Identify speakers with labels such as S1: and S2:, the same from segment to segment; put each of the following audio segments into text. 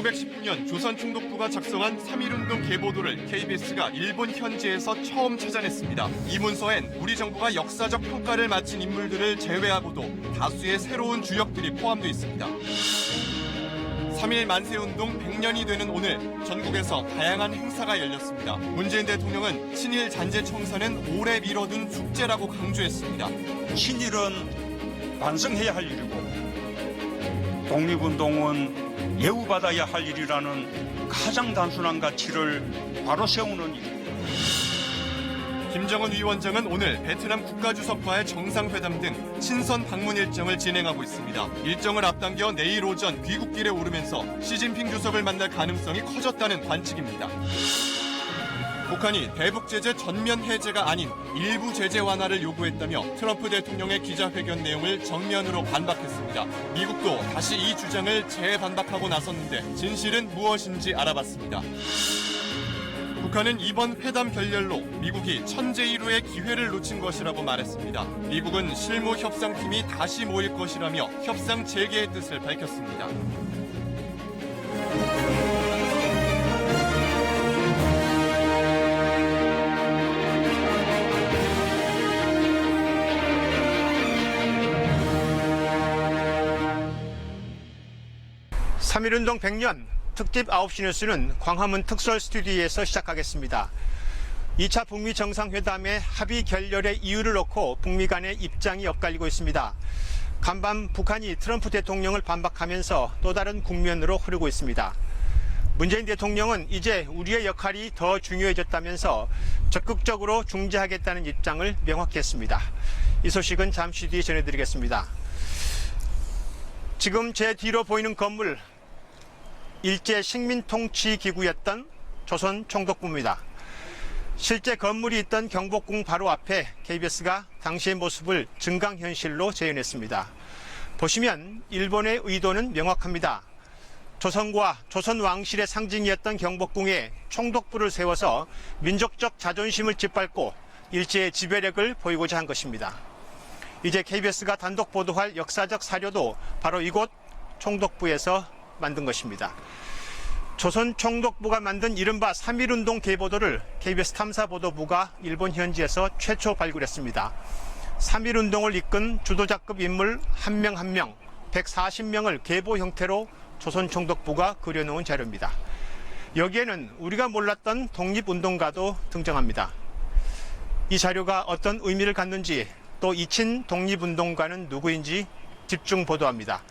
S1: 1919년 조선총독부가 작성한 3.1운동 계보도를 KBS가 일본 현지에서 처음 찾아냈습니다. 이 문서엔 우리 정부가 역사적 평가를 마친 인물들을 제외하고도 다수의 새로운 주역들이 포함되어 있습니다. 3.1 만세운동 100년이 되는 오늘 전국에서 다양한 행사가 열렸습니다. 문재인 대통령은 친일 잔재 청산은 오래 미뤄둔 숙제라고 강조했습니다.
S2: 친일은 반성해야 할 일이고 독립운동은 예우받아야 할 일이라는 가장 단순한 가치를 바로 세우는 일입니다.
S1: 김정은 위원장은 오늘 베트남 국가주석과의 정상회담 등 친선 방문 일정을 진행하고 있습니다. 일정을 앞당겨 내일 오전 귀국길에 오르면서 시진핑 주석을 만날 가능성이 커졌다는 관측입니다. 북한이 대북 제재 전면 해제가 아닌 일부 제재 완화를 요구했다며 트럼프 대통령의 기자회견 내용을 정면으로 반박했습니다. 미국도 다시 이 주장을 재반박하고 나섰는데 진실은 무엇인지 알아봤습니다. 북한은 이번 회담 결렬로 미국이 천재일우의 기회를 놓친 것이라고 말했습니다. 미국은 실무 협상팀이 다시 모일 것이라며 협상 재개의 뜻을 밝혔습니다.
S3: (3.1운동) 100년 특집 9시 뉴스는 광화문 특설 스튜디오에서 시작하겠습니다. 2차 북미 정상회담의 합의 결렬의 이유를 놓고 북미 간의 입장이 엇갈리고 있습니다. 간밤 북한이 트럼프 대통령을 반박하면서 또 다른 국면으로 흐르고 있습니다. 문재인 대통령은 이제 우리의 역할이 더 중요해졌다면서 적극적으로 중재하겠다는 입장을 명확히 했습니다. 이 소식은 잠시 뒤에 전해드리겠습니다. 지금 제 뒤로 보이는 건물, 일제 식민통치기구였던 조선총독부입니다. 실제 건물이 있던 경복궁 바로 앞에 KBS가 당시의 모습을 증강현실로 재현했습니다. 보시면 일본의 의도는 명확합니다. 조선과 조선 왕실의 상징이었던 경복궁에 총독부를 세워서 민족적 자존심을 짓밟고 일제의 지배력을 보이고자 한 것입니다. 이제 KBS가 단독 보도할 역사적 사료도 바로 이곳 총독부에서 만든 것입니다. 조선 총독부가 만든 이른바 3.1운동 계보도를 KBS 탐사보도부가 일본 현지에서 최초 발굴했습니다. 3.1운동을 이끈 주도자급 인물 한 명 한 명 140명을 계보 형태로 조선 총독부가 그려놓은 자료입니다. 여기에는 우리가 몰랐던 독립운동가도 등장합니다. 이 자료가 어떤 의미를 갖는지 또 이친 독립운동가는 누구인지 집중 보도합니다.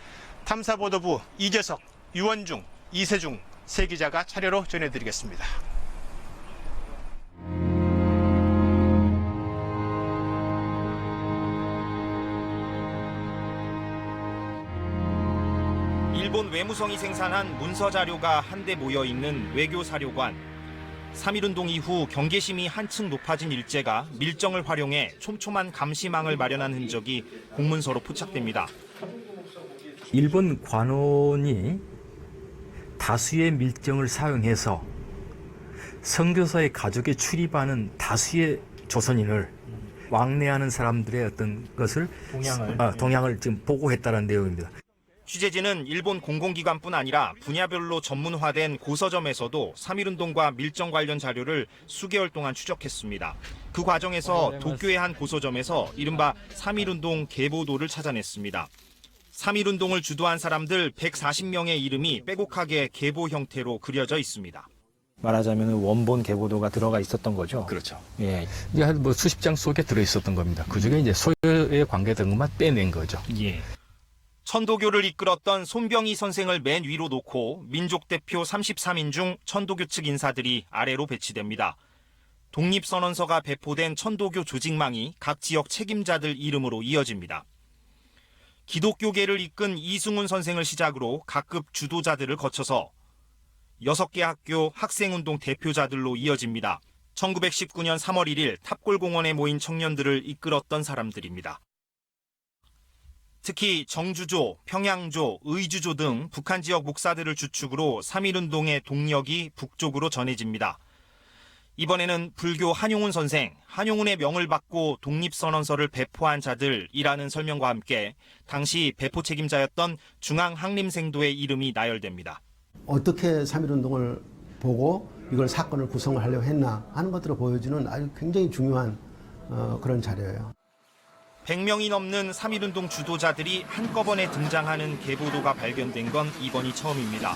S3: 탐사보도부 이재석, 유원중, 이세중 세 기자가 차례로 전해드리겠습니다.
S4: 일본 외무성이 생산한 문서 자료가 한데 모여있는 외교사료관. 3.1운동 이후 경계심이 한층 높아진 일제가 밀정을 활용해 촘촘한 감시망을 마련한 흔적이 공문서로 포착됩니다.
S5: 일본 관원이 다수의 밀정을 사용해서 선교사의 가족에 출입하는 다수의 조선인을 왕래하는 사람들의 어떤 것을 동향을 지금 보고했다는 내용입니다.
S4: 취재진은 일본 공공기관뿐 아니라 분야별로 전문화된 고서점에서도 3.1운동과 밀정 관련 자료를 수개월 동안 추적했습니다. 그 과정에서 도쿄의 한 고서점에서 이른바 3.1운동 계보도를 찾아냈습니다. 3.1운동을 주도한 사람들 140명의 이름이 빼곡하게 계보 형태로 그려져 있습니다.
S6: 말하자면 원본 계보도가 들어가 있었던 거죠.
S5: 그렇죠.
S6: 예.
S5: 이게 한 수십 장 속에 들어 있었던 겁니다. 그 중에 이제 소요에 관계된 것만 빼낸 거죠.
S4: 예. 천도교를 이끌었던 손병희 선생을 맨 위로 놓고 민족 대표 33인 중 천도교 측 인사들이 아래로 배치됩니다. 독립선언서가 배포된 천도교 조직망이 각 지역 책임자들 이름으로 이어집니다. 기독교계를 이끈 이승훈 선생을 시작으로 각급 주도자들을 거쳐서 6개 학교 학생운동 대표자들로 이어집니다. 1919년 3월 1일 탑골공원에 모인 청년들을 이끌었던 사람들입니다. 특히 정주조, 평양조, 의주조 등 북한 지역 목사들을 주축으로 3.1운동의 동력이 북쪽으로 전해집니다. 이번에는 불교 한용운 선생, 한용운의 명을 받고 독립선언서를 배포한 자들이라는 설명과 함께 당시 배포 책임자였던 중앙항림생도의 이름이 나열됩니다.
S7: 어떻게 3.1운동을 보고 이걸 사건을 구성을 하려고 했나 하는 것들을 보여주는 아주 굉장히 중요한 그런 자료예요.
S4: 100명이 넘는 3.1운동 주도자들이 한꺼번에 등장하는 계보도가 발견된 건 이번이 처음입니다.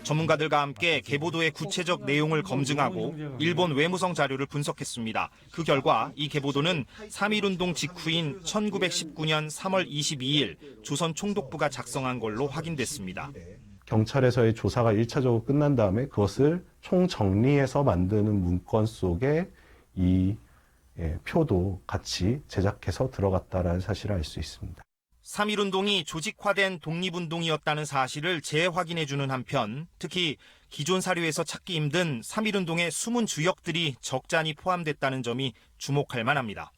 S4: 전문가들과 함께 계보도의 구체적 내용을 검증하고 일본 외무성 자료를 분석했습니다. 그 결과 이 계보도는 3.1운동 직후인 1919년 3월 22일 조선 총독부가 작성한 걸로 확인됐습니다.
S8: 경찰에서의 조사가 1차적으로 끝난 다음에 그것을 총정리해서 만드는 문건 속에 이 표도 같이 제작해서 들어갔다라는 사실을 알 수 있습니다.
S4: 3.1운동이 조직화된 독립운동이었다는 사실을 재확인해주는 한편 특히 기존 사료에서 찾기 힘든 3.1운동의 숨은 주역들이 적잖이 포함됐다는 점이 주목할 만합니다.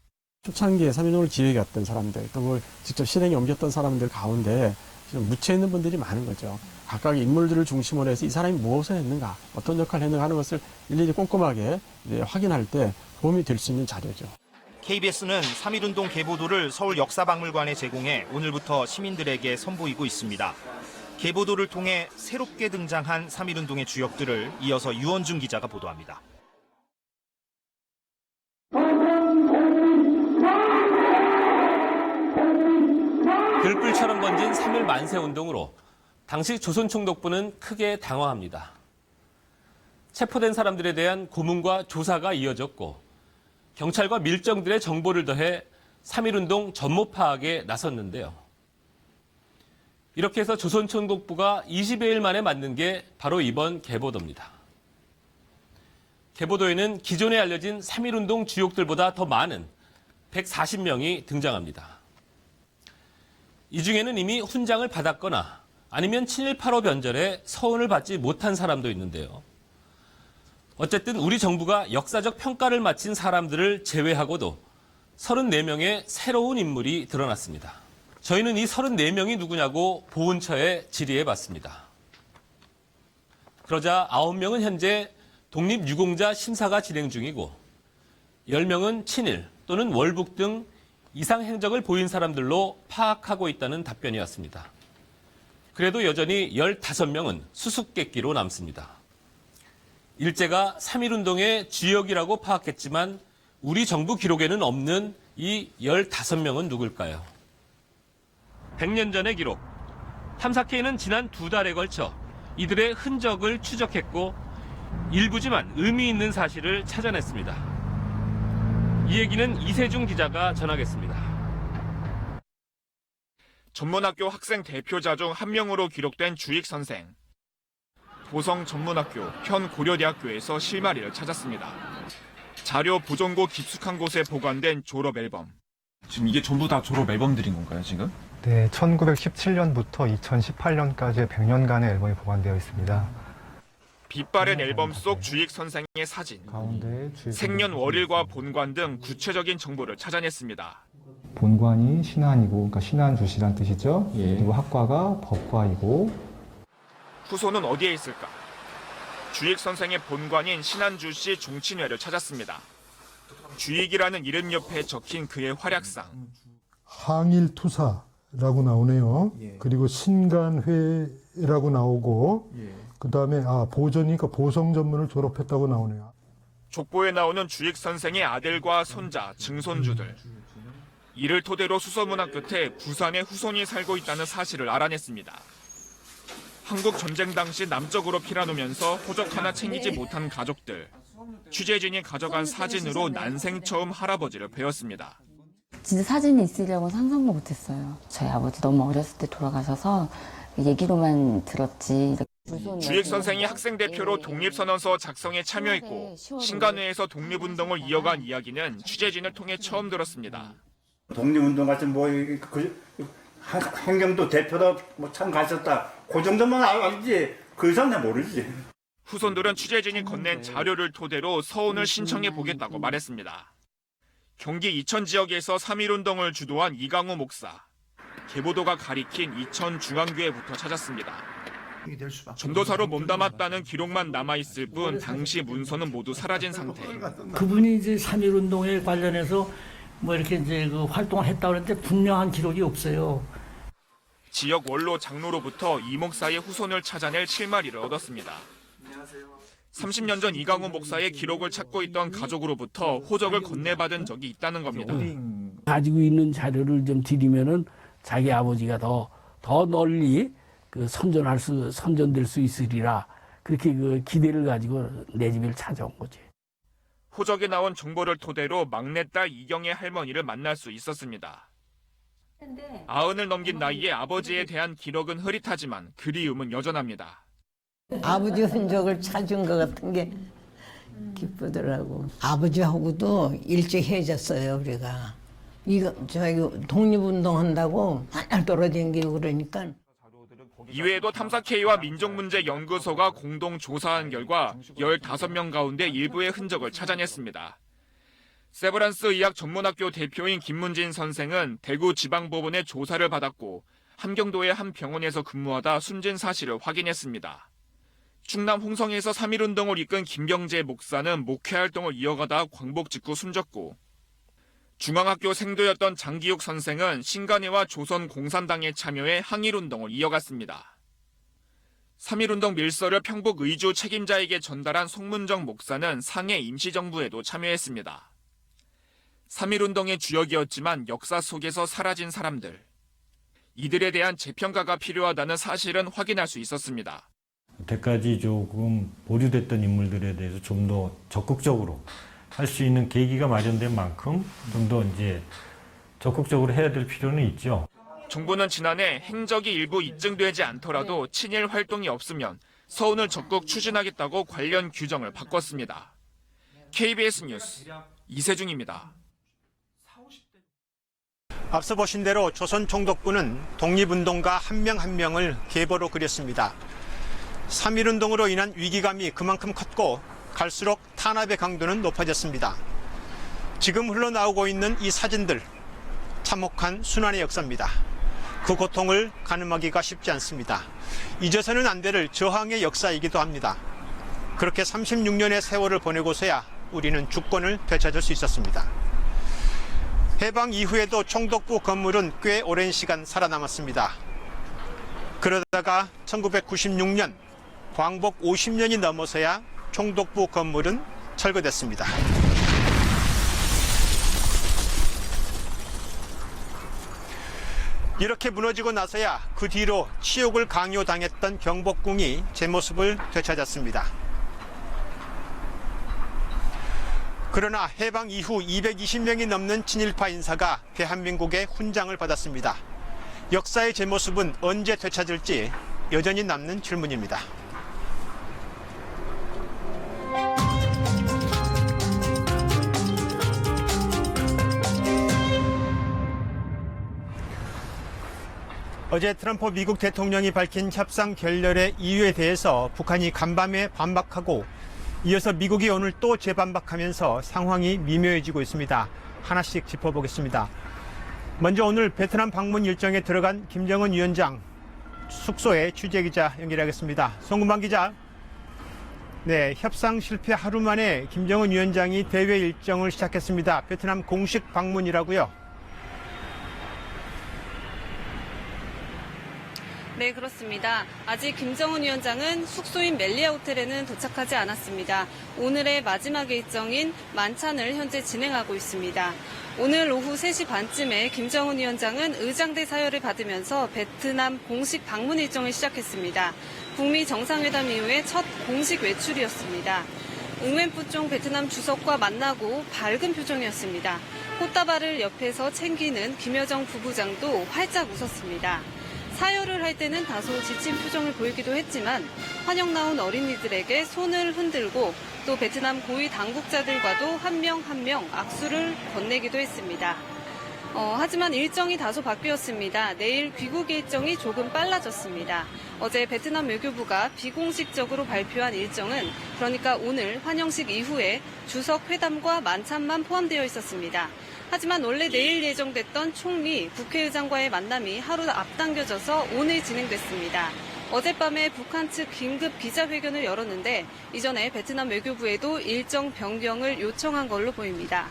S9: 초창기에 3.1운동을 기획했던 사람들, 또 그걸 직접 실행에 옮겼던 사람들 가운데 지금 묻혀 있는 분들이 많은 거죠. 각각의 인물들을 중심으로 해서 이 사람이 무엇을 했는가, 어떤 역할을 했는가 하는 것을 일일이 꼼꼼하게 확인할 때 도움이 될 수 있는 자료죠.
S4: KBS는 3.1운동 계보도를 서울 역사박물관에 제공해 오늘부터 시민들에게 선보이고 있습니다. 계보도를 통해 새롭게 등장한 3.1운동의 주역들을 이어서 유원준 기자가 보도합니다.
S10: 들불처럼 번진 3.1 만세운동으로 당시 조선총독부는 크게 당황합니다. 체포된 사람들에 대한 고문과 조사가 이어졌고 경찰과 밀정들의 정보를 더해 3.1운동 전모 파악에 나섰는데요. 이렇게 해서 조선총독부가 20여일 만에 만든 게 바로 이번 계보도입니다. 계보도에는 기존에 알려진 3.1운동 주역들보다 더 많은 140명이 등장합니다. 이 중에는 이미 훈장을 받았거나 아니면 친일 8.5 변절에 서훈을 받지 못한 사람도 있는데요. 어쨌든 우리 정부가 역사적 평가를 마친 사람들을 제외하고도 34명의 새로운 인물이 드러났습니다. 저희는 이 34명이 누구냐고 보훈처에 질의해봤습니다. 그러자 9명은 현재 독립유공자 심사가 진행 중이고 10명은 친일 또는 월북 등 이상 행적을 보인 사람들로 파악하고 있다는 답변이었습니다. 그래도 여전히 15명은 수수께끼로 남습니다. 일제가 3.1운동의 주역이라고 파악했지만 우리 정부 기록에는 없는 이 15명은 누굴까요? 100년 전의 기록. 탐사K는 지난 2달에 걸쳐 이들의 흔적을 추적했고 일부지만 의미 있는 사실을 찾아냈습니다. 이 얘기는 이세중 기자가 전하겠습니다.
S1: 전문학교 학생 대표자 중 한 명으로 기록된 주익 선생. 보성 전문학교 현 고려대학교에서 실마리를 찾았습니다. 자료 보존고 깊숙한 곳에 보관된 졸업 앨범.
S11: 지금 이게 전부 다 졸업 앨범들인 건가요, 지금?
S12: 네, 1917년부터 2018년까지의 100년간의 앨범이 보관되어 있습니다.
S1: 빛바랜 앨범 속 주익 선생의 사진, 생년월일과 본관 등 구체적인 정보를 찾아냈습니다.
S12: 본관이 신안이고, 그러니까 신안주시란 뜻이죠. 그리고 학과가 법과이고.
S1: 후손은 어디에 있을까? 주익 선생의 본관인 신안주시 종친회를 찾았습니다. 주익이라는 이름 옆에 적힌 그의 활약상.
S13: 항일투사라고 나오네요. 그리고 신간회라고 나오고, 그 다음에 보전이니까 보성 전문을 졸업했다고 나오네요.
S1: 족보에 나오는 주익 선생의 아들과 손자, 증손주들. 이를 토대로 수소문학 끝에 부산에 후손이 살고 있다는 사실을 알아냈습니다. 한국 전쟁 당시 남쪽으로 피난오면서 호적 하나 챙기지 못한 가족들. 취재진이 가져간 사진으로 난생 처음 할아버지를 배웠습니다.
S14: 진짜 사진이 있으려고 상상도 못했어요. 저희 아버지 너무 어렸을 때 돌아가셔서 얘기로만 들었지.
S1: 주익 선생이 학생 대표로 독립선언서 작성에 참여했고 신간회에서 독립운동을 이어간 이야기는 취재진을 통해 처음 들었습니다.
S15: 독립운동 같은 환경도 대표도 참가했었다. 그 정도만 알지. 그 이상은 모르지.
S1: 후손들은 취재진이 건넨 자료를 토대로 서훈을 신청해 보겠다고 말했습니다. 경기 이천 지역에서 3.1운동을 주도한 이강호 목사. 계보도가 가리킨 이천 중앙교회부터 찾았습니다. 전도사로 몸담았다는 기록만 남아있을 뿐 당시 문서는 모두 사라진 상태.
S16: 그분이 이제 3.1운동에 관련해서 이렇게 이제 활동을 했다고 하는데 분명한 기록이 없어요.
S11: 지역 원로 장로로부터 이 목사의 후손을 찾아낼 실마리를 얻었습니다. 30년 전 이강호 목사의 기록을 찾고 있던 가족으로부터 호적을 건네받은 적이 있다는 겁니다.
S16: 가지고 있는 자료를 좀 드리면은 자기 아버지가 더 널리 선전될 수 있으리라 그렇게 기대를 가지고 내 집을 찾아온 거지.
S11: 호적에 나온 정보를 토대로 막내딸 이경의 할머니를 만날 수 있었습니다. 90을 넘긴 나이에 아버지에 대한 기록은 흐릿하지만 그리움은 여전합니다.
S17: 아버지 흔적을 찾은 것 같은 게 기쁘더라고. 아버지하고도 일찍 헤어졌어요, 우리가. 독립운동 한다고 맨날 떨어지고 그러니까.
S11: 이외에도 탐사K와 민족문제연구소가 공동 조사한 결과 15명 가운데 일부의 흔적을 찾아냈습니다. 세브란스 의학 전문학교 대표인 김문진 선생은 대구 지방법원의 조사를 받았고 함경도의 한 병원에서 근무하다 숨진 사실을 확인했습니다. 충남 홍성에서 3.1운동을 이끈 김경재 목사는 목회활동을 이어가다 광복 직후 숨졌고 중앙학교 생도였던 장기욱 선생은 신간회와 조선공산당에 참여해 항일운동을 이어갔습니다. 3.1운동 밀서를 평북 의주 책임자에게 전달한 송문정 목사는 상해 임시정부에도 참여했습니다. 3.1운동의 주역이었지만 역사 속에서 사라진 사람들. 이들에 대한 재평가가 필요하다는 사실은 확인할 수 있었습니다.
S18: 여태까지 조금 보류됐던 인물들에 대해서 좀 더 적극적으로 할 수 있는 계기가 마련된 만큼 좀 더 이제 적극적으로 해야 될 필요는 있죠.
S11: 정부는 지난해 행적이 일부 입증되지 않더라도 친일 활동이 없으면 서운을 적극 추진하겠다고 관련 규정을 바꿨습니다. KBS 뉴스 이세중입니다.
S3: 앞서 보신 대로 조선총독부는 독립운동가 한 명 한 명을 계보로 그렸습니다. 3.1운동으로 인한 위기감이 그만큼 컸고 갈수록 탄압의 강도는 높아졌습니다. 지금 흘러나오고 있는 이 사진들, 참혹한 순환의 역사입니다. 그 고통을 가늠하기가 쉽지 않습니다. 잊어서는 안 될 저항의 역사이기도 합니다. 그렇게 36년의 세월을 보내고서야 우리는 주권을 되찾을 수 있었습니다. 해방 이후에도 총독부 건물은 꽤 오랜 시간 살아남았습니다. 그러다가 1996년 광복 50년이 넘어서야 총독부 건물은 철거됐습니다. 이렇게 무너지고 나서야 그 뒤로 치욕을 강요당했던 경복궁이 제 모습을 되찾았습니다. 그러나 해방 이후 220명이 넘는 친일파 인사가 대한민국의 훈장을 받았습니다. 역사의 제 모습은 언제 되찾을지 여전히 남는 질문입니다. 어제 트럼프 미국 대통령이 밝힌 협상 결렬의 이유에 대해서 북한이 간밤에 반박하고 이어서 미국이 오늘 또 재반박하면서 상황이 미묘해지고 있습니다. 하나씩 짚어보겠습니다. 먼저 오늘 베트남 방문 일정에 들어간 김정은 위원장 숙소에 취재기자 연결하겠습니다. 송금방 기자. 네, 협상 실패 하루 만에 김정은 위원장이 대외 일정을 시작했습니다. 베트남 공식 방문이라고요?
S19: 네, 그렇습니다. 아직 김정은 위원장은 숙소인 멜리아 호텔에는 도착하지 않았습니다. 오늘의 마지막 일정인 만찬을 현재 진행하고 있습니다. 오늘 오후 3시 반쯤에 김정은 위원장은 의장대 사열을 받으면서 베트남 공식 방문 일정을 시작했습니다. 북미 정상회담 이후에 첫 공식 외출이었습니다. 응웬푸총 베트남 주석과 만나고 밝은 표정이었습니다. 꽃다발을 옆에서 챙기는 김여정 부부장도 활짝 웃었습니다. 사열을 할 때는 다소 지친 표정을 보이기도 했지만 환영 나온 어린이들에게 손을 흔들고 또 베트남 고위 당국자들과도 한 명 한 명 악수를 건네기도 했습니다. 하지만 일정이 다소 바뀌었습니다. 내일 귀국 일정이 조금 빨라졌습니다. 어제 베트남 외교부가 비공식적으로 발표한 일정은 그러니까 오늘 환영식 이후에 주석 회담과 만찬만 포함되어 있었습니다. 하지만 원래 내일 예정됐던 총리, 국회의장과의 만남이 하루 앞당겨져서 오늘 진행됐습니다. 어젯밤에 북한 측 긴급 기자회견을 열었는데 이전에 베트남 외교부에도 일정 변경을 요청한 걸로 보입니다.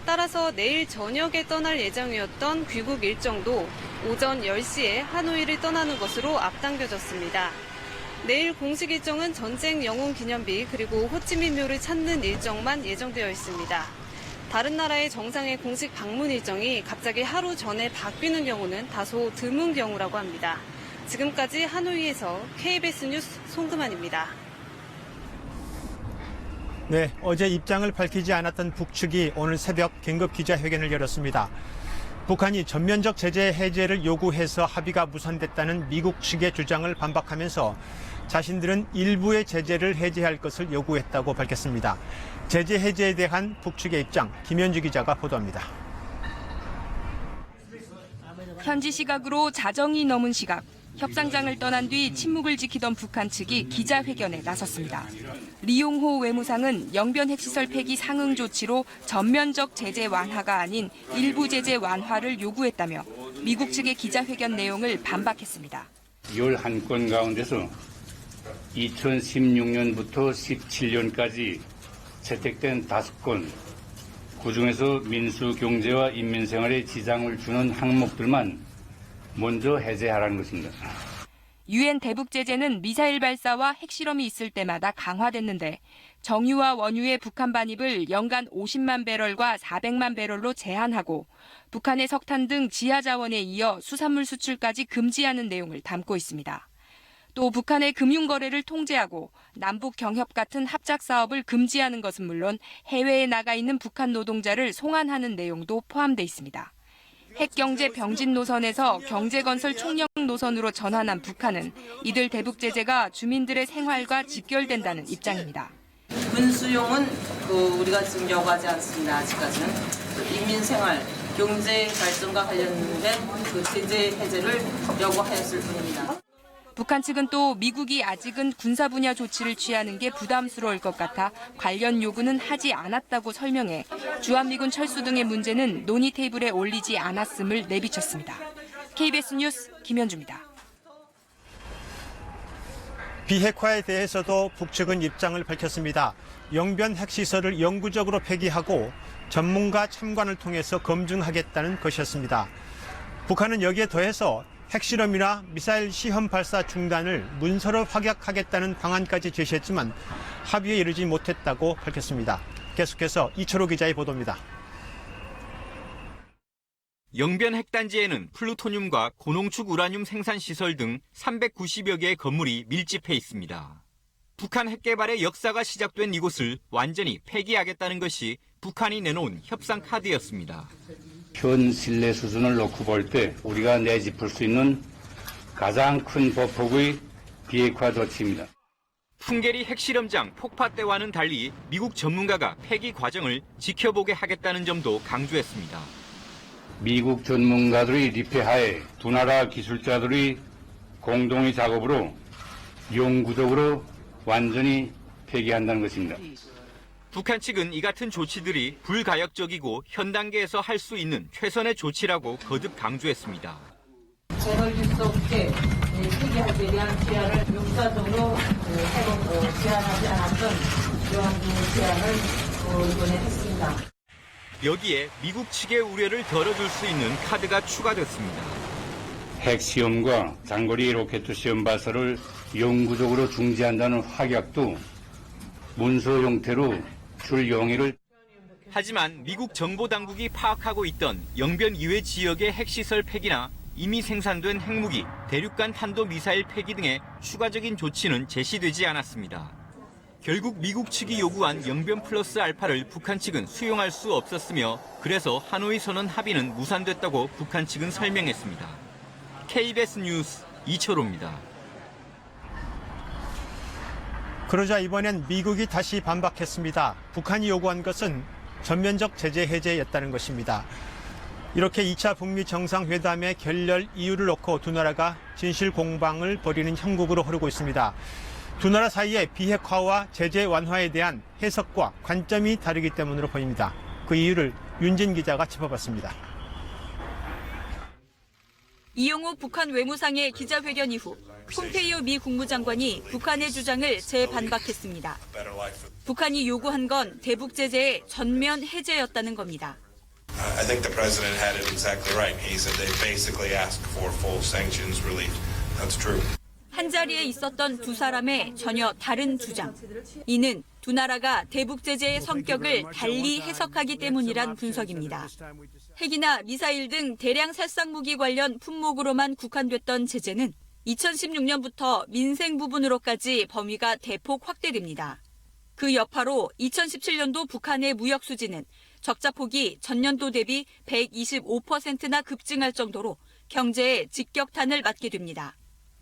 S19: 따라서 내일 저녁에 떠날 예정이었던 귀국 일정도 오전 10시에 하노이를 떠나는 것으로 앞당겨졌습니다. 내일 공식 일정은 전쟁 영웅 기념비 그리고 호치민묘를 찾는 일정만 예정되어 있습니다. 다른 나라의 정상의 공식 방문 일정이 갑자기 하루 전에 바뀌는 경우는 다소 드문 경우라고 합니다. 지금까지 하노이에서 KBS 뉴스 송금환입니다.
S3: 네, 어제 입장을 밝히지 않았던 북측이 오늘 새벽 긴급 기자회견을 열었습니다. 북한이 전면적 제재 해제를 요구해서 합의가 무산됐다는 미국 측의 주장을 반박하면서 자신들은 일부의 제재를 해제할 것을 요구했다고 밝혔습니다. 제재 해제에 대한 북측의 입장, 김현주 기자가 보도합니다.
S20: 현지 시각으로 자정이 넘은 시각, 협상장을 떠난 뒤 침묵을 지키던 북한 측이 기자회견에 나섰습니다. 리용호 외무상은 영변 핵시설 폐기 상응 조치로 전면적 제재 완화가 아닌 일부 제재 완화를 요구했다며 미국 측의 기자회견 내용을 반박했습니다.
S21: 11건 가운데서 2016년부터 17년까지 채택된 5건, 그중에서 민수 경제와 인민생활에 지장을 주는 항목들만 먼저 해제하라는 것입니다.
S20: 유엔 대북 제재는 미사일 발사와 핵실험이 있을 때마다 강화됐는데 정유와 원유의 북한 반입을 연간 50만 배럴과 400만 배럴로 제한하고 북한의 석탄 등 지하 자원에 이어 수산물 수출까지 금지하는 내용을 담고 있습니다. 또 북한의 금융 거래를 통제하고 남북 경협 같은 합작 사업을 금지하는 것은 물론 해외에 나가 있는 북한 노동자를 송환하는 내용도 포함돼 있습니다. 핵경제 병진 노선에서 경제건설 총력 노선으로 전환한 북한은 이들 대북 제재가 주민들의 생활과 직결된다는 입장입니다.
S22: 군수용은 우리가 지금 요구하지 않습니다. 아직까지는 인민생활, 경제 발전과 관련된 제재 해제를 요구하였을 뿐입니다.
S20: 북한 측은 또 미국이 아직은 군사 분야 조치를 취하는 게 부담스러울 것 같아 관련 요구는 하지 않았다고 설명해 주한미군 철수 등의 문제는 논의 테이블에 올리지 않았음을 내비쳤습니다. KBS 뉴스 김현주입니다.
S3: 비핵화에 대해서도 북측은 입장을 밝혔습니다. 영변 핵시설을 영구적으로 폐기하고 전문가 참관을 통해서 검증하겠다는 것이었습니다. 북한은 여기에 더해서 핵실험이나 미사일 시험 발사 중단을 문서로 확약하겠다는 방안까지 제시했지만 합의에 이르지 못했다고 밝혔습니다. 계속해서 이철호 기자의 보도입니다.
S4: 영변 핵단지에는 플루토늄과 고농축 우라늄 생산 시설 등 390여 개의 건물이 밀집해 있습니다. 북한 핵개발의 역사가 시작된 이곳을 완전히 폐기하겠다는 것이 북한이 내놓은 협상 카드였습니다.
S21: 현 신뢰 수준을 놓고 볼 때 우리가 내짚을 수 있는 가장 큰 보폭의 비핵화 조치입니다.
S4: 풍계리 핵실험장 폭파 때와는 달리 미국 전문가가 폐기 과정을 지켜보게 하겠다는 점도 강조했습니다.
S21: 미국 전문가들의 리폐하에 두 나라 기술자들의 공동의 작업으로 영구적으로 완전히 폐기한다는 것입니다.
S4: 북한 측은 이 같은 조치들이 불가역적이고 현 단계에서 할 수 있는 최선의 조치라고 거듭 강조했습니다.
S22: 재벌 유수 없게 폐기할 때 대한 제안을 역사적으로 제안하지 않았던 이러한 제안을 이번에 했습니다.
S4: 여기에 미국 측의 우려를 덜어줄 수 있는 카드가 추가됐습니다.
S21: 핵시험과 장거리 로켓 시험 발사를 영구적으로 중지한다는 확약도 문서 형태로 줄 용의를.
S4: 하지만 미국 정보당국이 파악하고 있던 영변 이외 지역의 핵시설 폐기나 이미 생산된 핵무기, 대륙간 탄도미사일 폐기 등의 추가적인 조치는 제시되지 않았습니다. 결국 미국 측이 요구한 영변 플러스 알파를 북한 측은 수용할 수 없었으며 그래서 하노이 선언 합의는 무산됐다고 북한 측은 설명했습니다. KBS 뉴스 이철호입니다.
S3: 그러자 이번엔 미국이 다시 반박했습니다. 북한이 요구한 것은 전면적 제재 해제였다는 것입니다. 이렇게 2차 북미 정상회담의 결렬 이유를 놓고 두 나라가 진실 공방을 벌이는 형국으로 흐르고 있습니다. 두 나라 사이의 비핵화와 제재 완화에 대한 해석과 관점이 다르기 때문으로 보입니다. 그 이유를 윤진 기자가 짚어봤습니다.
S20: 이용호 북한 외무상의 기자회견 이후 폼페이오 미 국무장관이 북한의 주장을 재반박했습니다. 북한이 요구한 건 대북 제재의 전면 해제였다는 겁니다.
S2: I think the president had it exactly right. He said they basically asked for full sanctions relief. That's true.
S6: 한자리에 있었던 두 사람의 전혀 다른 주장. 이는 두 나라가 대북 제재의 성격을 달리 해석하기 때문이란 분석입니다. 핵이나 미사일 등 대량 살상 무기 관련 품목으로만 국한됐던 제재는 2016년부터 민생 부분으로까지 범위가 대폭 확대됩니다. 그 여파로 2017년도 북한의 무역 수지는 적자 폭이 전년도 대비 125%나 급증할 정도로 경제에 직격탄을 맞게 됩니다.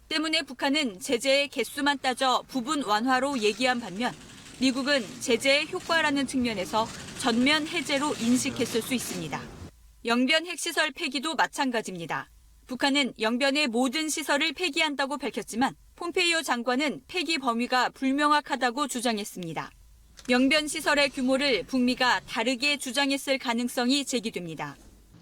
S6: 때문에 북한은 제재의 개수만 따져 부분 완화로 얘기한 반면 미국은 제재의 효과라는 측면에서 전면 해제로 인식했을 수 있습니다. 영변 핵시설 폐기도 마찬가지입니다. 북한은 영변의 모든 시설을 폐기한다고 밝혔지만 폼페이오 장관은 폐기 범위가 불명확하다고 주장했습니다. 영변 시설의 규모를 북미가 다르게 주장했을 가능성이 제기됩니다.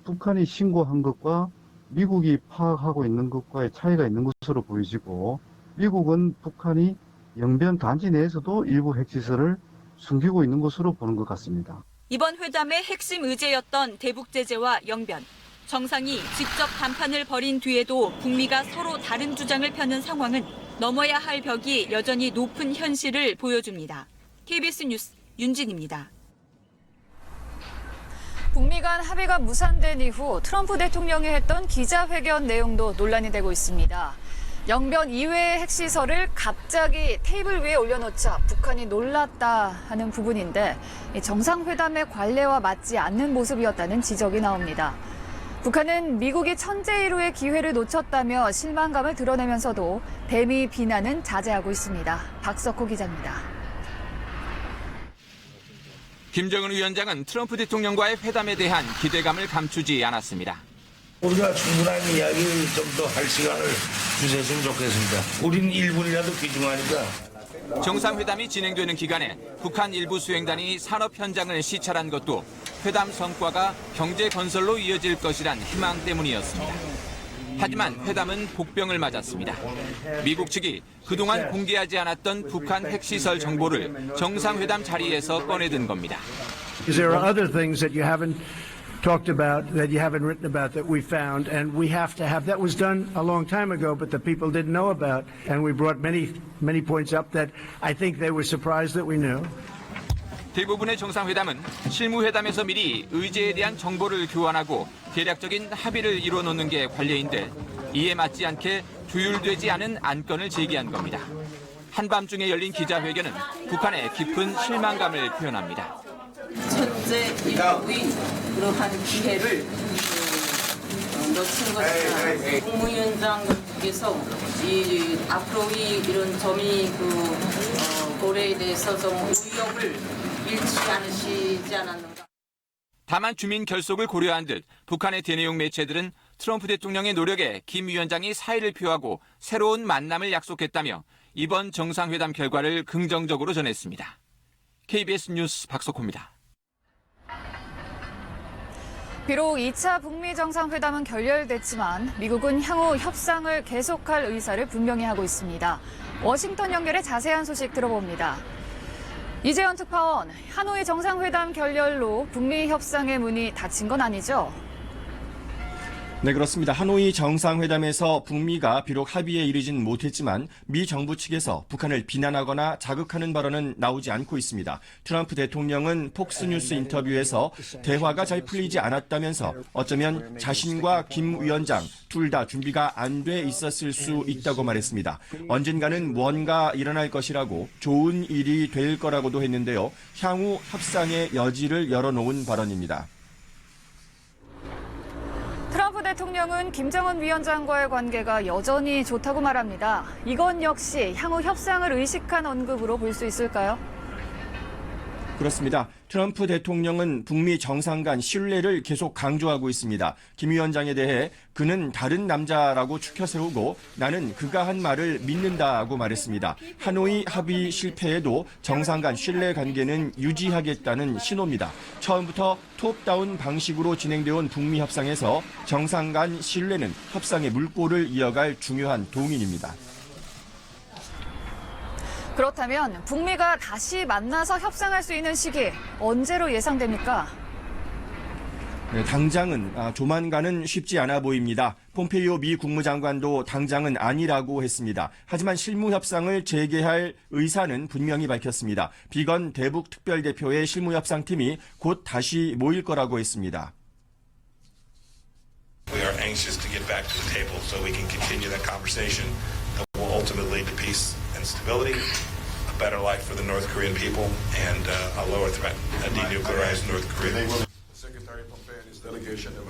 S23: 북한이 신고한 것과 미국이 파악하고 있는 것과의 차이가 있는 것으로 보여지고 미국은 북한이 영변 단지 내에서도 일부 핵시설을 숨기고 있는 것으로 보는 것 같습니다.
S6: 이번 회담의 핵심 의제였던 대북 제재와 영변. 정상이 직접談判을 벌인 뒤에도 북미가 서로 다른 주장을 펴는 상황은 넘어야 할 벽이 여전히 높은 현실을 보여줍니다. KBS 뉴스 윤진입니다.
S24: 북미 간 합의가 무산된 이후 트럼프 대통령이 했던 기자회견 내용도 논란이 되고 있습니다. 영변 이외의 핵시설을 갑자기 테이블 위에 올려놓자 북한이 놀랐다 하는 부분인데 정상회담의 관례와 맞지 않는 모습이었다는 지적이 나옵니다. 북한은 미국이 천재일우의 기회를 놓쳤다며 실망감을 드러내면서도 대미 비난은 자제하고 있습니다. 박석호 기자입니다.
S25: 김정은 위원장은 트럼프 대통령과의 회담에 대한 기대감을 감추지 않았습니다.
S26: 우리가 충분한 이야기를 좀 더 할 시간을 주셨으면 좋겠습니다. 우린 1분이라도 귀중하니까.
S25: 정상회담이 진행되는 기간에 북한 일부 수행단이 산업 현장을 시찰한 것도 회담 성과가 경제 건설로 이어질 것이란 희망 때문이었습니다. 하지만 회담은 복병을 맞았습니다. 미국 측이 그동안 공개하지 않았던 북한 핵시설 정보를 정상회담 자리에서 꺼내든 겁니다.
S27: There are other things that you haven't talked about, that you haven't written about, that we found, and we have to have. That was done a long time ago, but the people didn't know about, and we brought many points up that I think they were surprised that we knew.
S25: 대부분의 정상회담은 실무회담에서 미리 의제에 대한 정보를 교환하고 대략적인 합의를 이뤄놓는 게 관례인데 이에 맞지 않게 조율되지 않은 안건을 제기한 겁니다. 한밤중에 열린 기자회견은 북한의 깊은 실망감을 표현합니다.
S22: 첫째, 미국이 그러한 기회를 놓친 것이다. 국무위원장께서 앞으로 이런 점이 고려에 대해서 좀 의욕을 잃지 않으시지 않았는가.
S25: 다만 주민 결속을 고려한 듯 북한의 대내용 매체들은 트럼프 대통령의 노력에 김 위원장이 사의를 표하고 새로운 만남을 약속했다며 이번 정상회담 결과를 긍정적으로 전했습니다. KBS 뉴스 박석호입니다.
S24: 비록 2차 북미 정상회담은 결렬됐지만 미국은 향후 협상을 계속할 의사를 분명히 하고 있습니다. 워싱턴 연결의 자세한 소식 들어봅니다. 이재현 특파원, 하노이 정상회담 결렬로 북미 협상의 문이 닫힌 건 아니죠?
S28: 네, 그렇습니다. 하노이 정상회담에서 북미가 비록 합의에 이르진 못했지만 미 정부 측에서 북한을 비난하거나 자극하는 발언은 나오지 않고 있습니다. 트럼프 대통령은 폭스뉴스 인터뷰에서 대화가 잘 풀리지 않았다면서 어쩌면 자신과 김 위원장 둘 다 준비가 안 돼 있었을 수 있다고 말했습니다. 언젠가는 무언가 일어날 것이라고 좋은 일이 될 거라고도 했는데요. 향후 협상의 여지를 열어놓은 발언입니다.
S24: 트럼프 대통령은 김정은 위원장과의 관계가 여전히 좋다고 말합니다. 이건 역시 향후 협상을 의식한 언급으로 볼 수 있을까요?
S28: 그렇습니다. 트럼프 대통령은 북미 정상 간 신뢰를 계속 강조하고 있습니다. 김 위원장에 대해 그는 다른 남자라고 추켜 세우고 나는 그가 한 말을 믿는다고 말했습니다. 하노이 합의 실패에도 정상 간 신뢰 관계는 유지하겠다는 신호입니다. 처음부터 톱다운 방식으로 진행되어 온 북미 협상에서 정상 간 신뢰는 협상의 물꼬를 이어갈 중요한 동인입니다.
S24: 그렇다면 북미가 다시 만나서 협상할 수 있는 시기 언제로 예상됩니까?
S28: 네, 당장은 조만간은 쉽지 않아 보입니다. 폼페이오 미 국무장관도 당장은 아니라고 했습니다. 하지만 실무 협상을 재개할 의사는 분명히 밝혔습니다. 비건 대북 특별대표의 실무 협상팀이 곧 다시 모일 거라고 했습니다.
S2: We are anxious to get back to the table so we can continue that conversation that will ultimately lead to peace and stability, a better life for the North Korean people, and a lower threat, a denuclearized North Korea.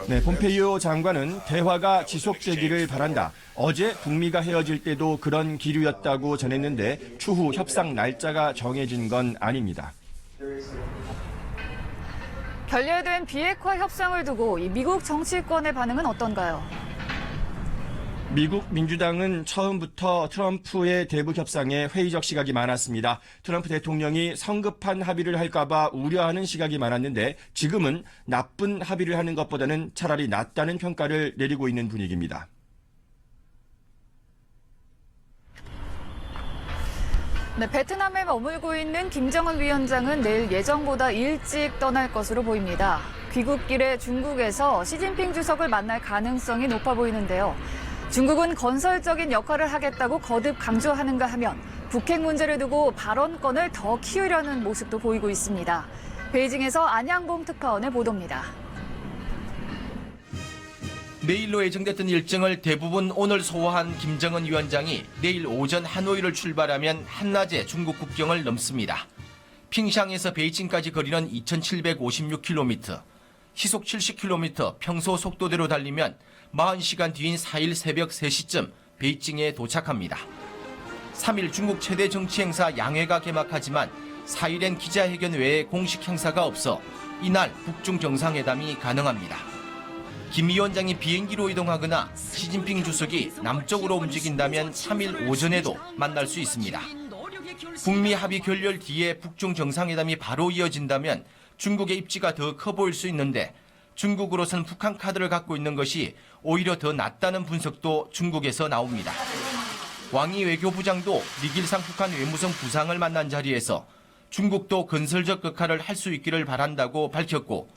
S28: 네, 폼페이오 장관은 대화가 지속되기를 바란다. 어제 북미가 헤어질 때도 그런 기류였다고 전했는데 추후 협상 날짜가 정해진 건 아닙니다.
S24: 결렬된 비핵화 협상을 두고 이 미국 정치권의 반응은 어떤가요?
S28: 미국 민주당은 처음부터 트럼프의 대북 협상에 회의적 시각이 많았습니다. 트럼프 대통령이 성급한 합의를 할까봐 우려하는 시각이 많았는데 지금은 나쁜 합의를 하는 것보다는 차라리 낫다는 평가를 내리고 있는 분위기입니다.
S24: 네, 베트남에 머물고 있는 김정은 위원장은 내일 예정보다 일찍 떠날 것으로 보입니다. 귀국길에 중국에서 시진핑 주석을 만날 가능성이 높아 보이는데요. 중국은 건설적인 역할을 하겠다고 거듭 강조하는가 하면 북핵 문제를 두고 발언권을 더 키우려는 모습도 보이고 있습니다. 베이징에서 안양봉 특파원의 보도입니다.
S5: 내일로 예정됐던 일정을 대부분 오늘 소화한 김정은 위원장이 내일 오전 하노이를 출발하면 한낮에 중국 국경을 넘습니다. 핑샹에서 베이징까지 거리는 2,756km, 시속 70km 평소 속도대로 달리면 40시간 뒤인 4일 새벽 3시쯤 베이징에 도착합니다. 3일 중국 최대 정치 행사 양회가 개막하지만 4일엔 기자회견 외에 공식 행사가 없어 이날 북중 정상회담이 가능합니다. 김 위원장이 비행기로 이동하거나 시진핑 주석이 남쪽으로 움직인다면 3일 오전에도 만날 수 있습니다. 북미 합의 결렬 뒤에 북중 정상회담이 바로 이어진다면 중국의 입지가 더 커 보일 수 있는데 중국으로선 북한 카드를 갖고 있는 것이 오히려 더 낫다는 분석도 중국에서 나옵니다. 왕이 외교부장도 리길상 북한 외무성 부상을 만난 자리에서 중국도 건설적 역할을 할 수 있기를 바란다고 밝혔고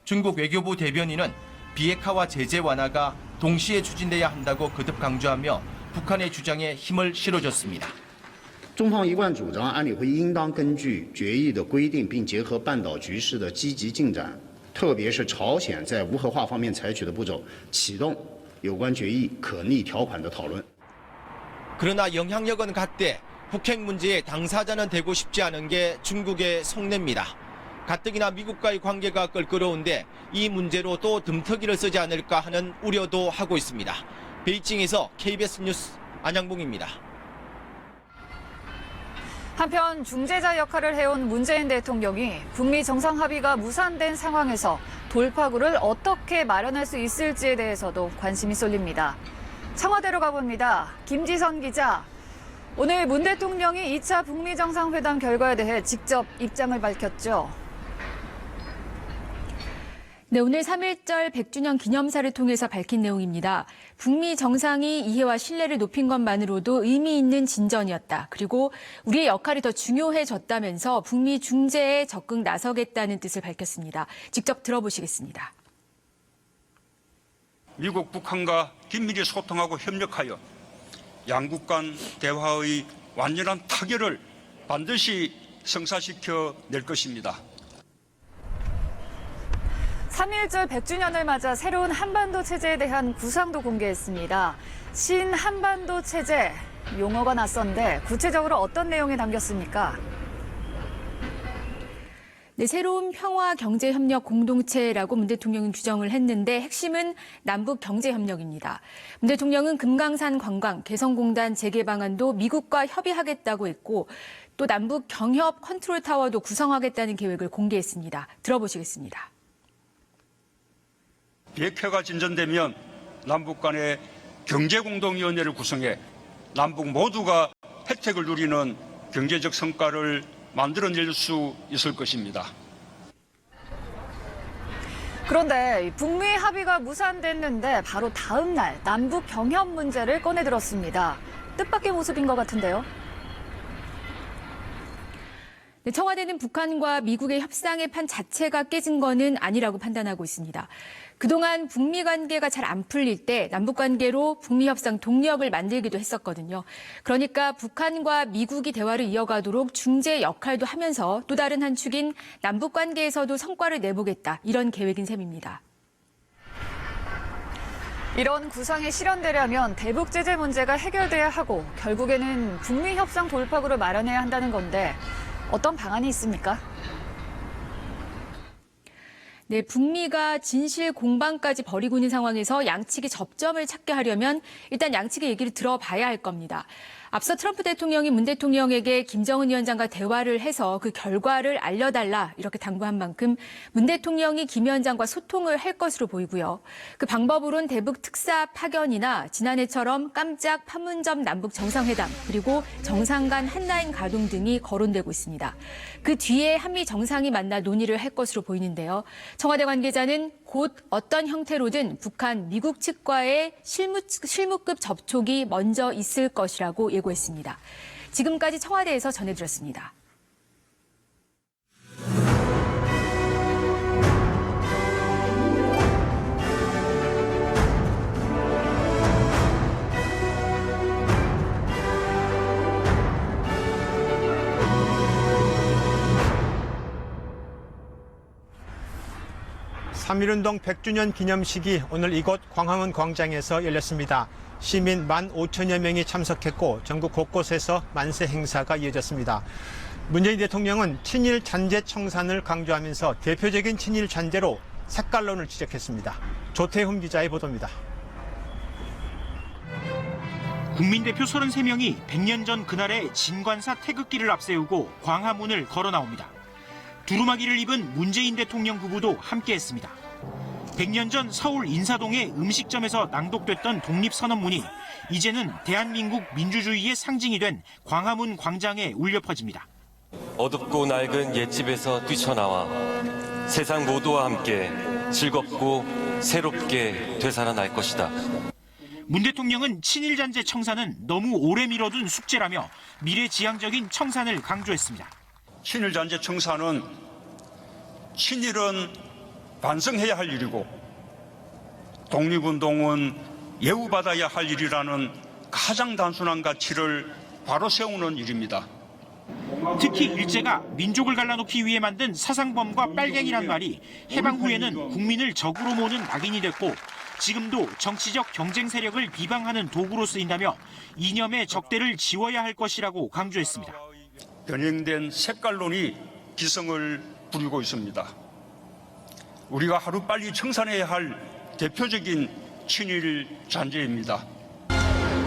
S5: 중국 외교부 대변인은 비핵화와 제재 완화가 동시에 추진돼야 한다고 거듭 강조하며 북한의 주장에 힘을 실어줬습니다.
S7: 中方一贯主张，安理会应当根据决议的规定，并结合半岛局势的积极进展，特别是朝鲜在无核化方面采取的步骤，启动有关决议可逆条款的讨论。
S5: 그러나 영향력은 같대 북핵 문제의 당사자는 되고 싶지 않은 게 중국의 속내입니다. 가뜩이나 미국과의 관계가 껄끄러운데 이 문제로 또 덤터기를 쓰지 않을까 하는 우려도 하고 있습니다. 베이징에서 KBS 뉴스 안양봉입니다.
S24: 한편 중재자 역할을 해온 문재인 대통령이 북미 정상합의가 무산된 상황에서 돌파구를 어떻게 마련할 수 있을지에 대해서도 관심이 쏠립니다. 청와대로 가봅니다. 김지선 기자. 오늘 문 대통령이 2차 북미 정상회담 결과에 대해 직접 입장을 밝혔죠.
S8: 네, 오늘 3.1절 100주년 기념사를 통해서 밝힌 내용입니다. 북미 정상이 이해와 신뢰를 높인 것만으로도 의미 있는 진전이었다. 그리고 우리의 역할이 더 중요해졌다면서 북미 중재에 적극 나서겠다는 뜻을 밝혔습니다. 직접 들어보시겠습니다.
S9: 미국, 북한과 긴밀히 소통하고 협력하여 양국 간 대화의 완전한 타결을 반드시 성사시켜 낼 것입니다.
S24: 3.1절 100주년을 맞아 새로운 한반도 체제에 대한 구상도 공개했습니다. 신한반도 체제, 용어가 낯선데 구체적으로 어떤 내용이 담겼습니까?
S8: 네, 새로운 평화 경제 협력 공동체라고 문 대통령은 규정을 했는데 핵심은 남북 경제 협력입니다. 문 대통령은 금강산 관광 개성공단 재개 방안도 미국과 협의하겠다고 했고 또 남북 경협 컨트롤 타워도 구성하겠다는 계획을 공개했습니다. 들어보시겠습니다.
S9: 비핵화가 진전되면 남북 간의 경제공동위원회를 구성해 남북 모두가 혜택을 누리는 경제적 성과를 만들어낼 수 있을 것입니다.
S24: 그런데 북미 합의가 무산됐는데 바로 다음 날 남북 경협 문제를 꺼내들었습니다. 뜻밖의 모습인 것 같은데요.
S8: 네, 청와대는 북한과 미국의 협상의 판 자체가 깨진 거는 아니라고 판단하고 있습니다. 그동안 북미 관계가 잘 안 풀릴 때 남북 관계로 북미 협상 동력을 만들기도 했었거든요. 그러니까 북한과 미국이 대화를 이어가도록 중재 역할도 하면서 또 다른 한 축인 남북 관계에서도 성과를 내보겠다, 이런 계획인 셈입니다.
S24: 이런 구상이 실현되려면 대북 제재 문제가 해결돼야 하고 결국에는 북미 협상 돌파구를 마련해야 한다는 건데 어떤 방안이 있습니까?
S8: 네, 북미가 진실 공방까지 벌이고 있는 상황에서 양측이 접점을 찾게 하려면 일단 양측의 얘기를 들어봐야 할 겁니다. 앞서 트럼프 대통령이 문 대통령에게 김정은 위원장과 대화를 해서 그 결과를 알려달라 이렇게 당부한 만큼 문 대통령이 김 위원장과 소통을 할 것으로 보이고요. 그 방법으론 대북 특사 파견이나 지난해처럼 깜짝 판문점 남북 정상회담 그리고 정상 간 한라인 가동 등이 거론되고 있습니다. 그 뒤에 한미 정상이 만나 논의를 할 것으로 보이는데요. 청와대 관계자는 곧 어떤 형태로든 북한, 미국 측과의 실무급 접촉이 먼저 있을 것이라고 예고했습니다. 지금까지 청와대에서 전해드렸습니다.
S3: (3.1운동) 100주년 기념식이 오늘 이곳 광화문 광장에서 열렸습니다. 시민 15,000여 명이 참석했고 전국 곳곳에서 만세 행사가 이어졌습니다. 문재인 대통령은 친일 잔재 청산을 강조하면서 대표적인 친일 잔재로 색깔론을 지적했습니다. 조태흠 기자의 보도입니다.
S4: 국민대표 33명이 100년 전 그날의 진관사 태극기를 앞세우고 광화문을 걸어 나옵니다. 두루마기를 입은 문재인 대통령 부부도 함께했습니다. 100년 전 서울 인사동의 음식점에서 낭독됐던 독립선언문이 이제는 대한민국 민주주의의 상징이 된 광화문 광장에 울려 퍼집니다.
S1: 어둡고 낡은 옛집에서 뛰쳐나와 세상 모두와 함께 즐겁고 새롭게 되살아날 것이다.
S4: 문 대통령은 친일 잔재 청산은 너무 오래 미뤄둔 숙제라며 미래지향적인 청산을 강조했습니다.
S9: 친일 잔재 청산은 친일은 반성해야 할 일이고 독립운동은 예우받아야 할 일이라는 가장 단순한 가치를 바로 세우는 일입니다.
S4: 특히 일제가 민족을 갈라놓기 위해 만든 사상범과 빨갱이란 말이 해방 후에는 국민을 적으로 모는 낙인이 됐고 지금도 정치적 경쟁 세력을 비방하는 도구로 쓰인다며 이념의 적대를 지워야 할 것이라고 강조했습니다.
S9: 변형된 색깔론이 기승을 부리고 있습니다. 우리가 하루빨리 청산해야 할 대표적인 친일 잔재입니다.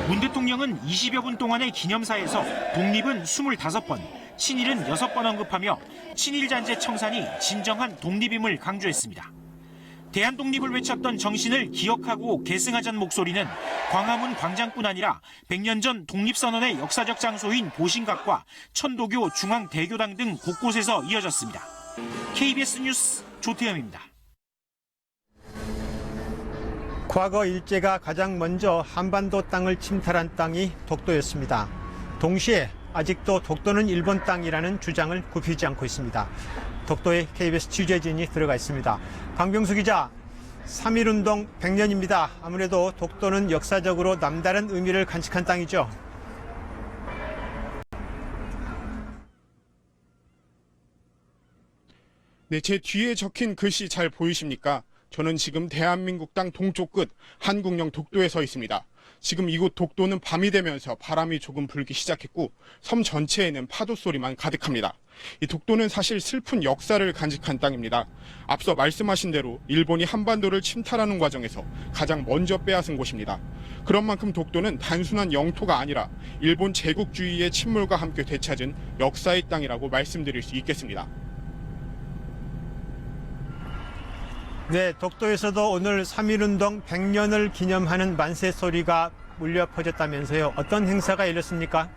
S4: 문 대통령은 20여 분 동안의 기념사에서 독립은 25번, 친일은 6번 언급하며 친일 잔재 청산이 진정한 독립임을 강조했습니다. 대한독립을 외쳤던 정신을 기억하고 계승하자는 목소리는 광화문 광장뿐 아니라 100년 전 독립선언의 역사적 장소인 보신각과 천도교 중앙대교당 등 곳곳에서 이어졌습니다. KBS 뉴스 조태흠입니다.
S3: 과거 일제가 가장 먼저 한반도 땅을 침탈한 땅이 독도였습니다. 동시에 아직도 독도는 일본 땅이라는 주장을 굽히지 않고 있습니다. 독도에 KBS 취재진이 들어가 있습니다. 강병수 기자, 3.1운동 100년입니다. 아무래도 독도는 역사적으로 남다른 의미를 간직한 땅이죠.
S10: 네, 제 뒤에 적힌 글씨 잘 보이십니까? 저는 지금 대한민국 땅 동쪽 끝 한국령 독도에 서 있습니다. 지금 이곳 독도는 밤이 되면서 바람이 조금 불기 시작했고 섬 전체에는 파도 소리만 가득합니다. 이 독도는 사실 슬픈 역사를 간직한 땅입니다. 앞서 말씀하신 대로 일본이 한반도를 침탈하는 과정에서 가장 먼저 빼앗은 곳입니다. 그런 만큼 독도는 단순한 영토가 아니라 일본 제국주의의 침몰과 함께 되찾은 역사의 땅이라고 말씀드릴 수 있겠습니다.
S3: 네, 독도에서도 오늘 3.1운동 100년을 기념하는 만세 소리가 울려 퍼졌다면서요. 어떤 행사가 열렸습니까?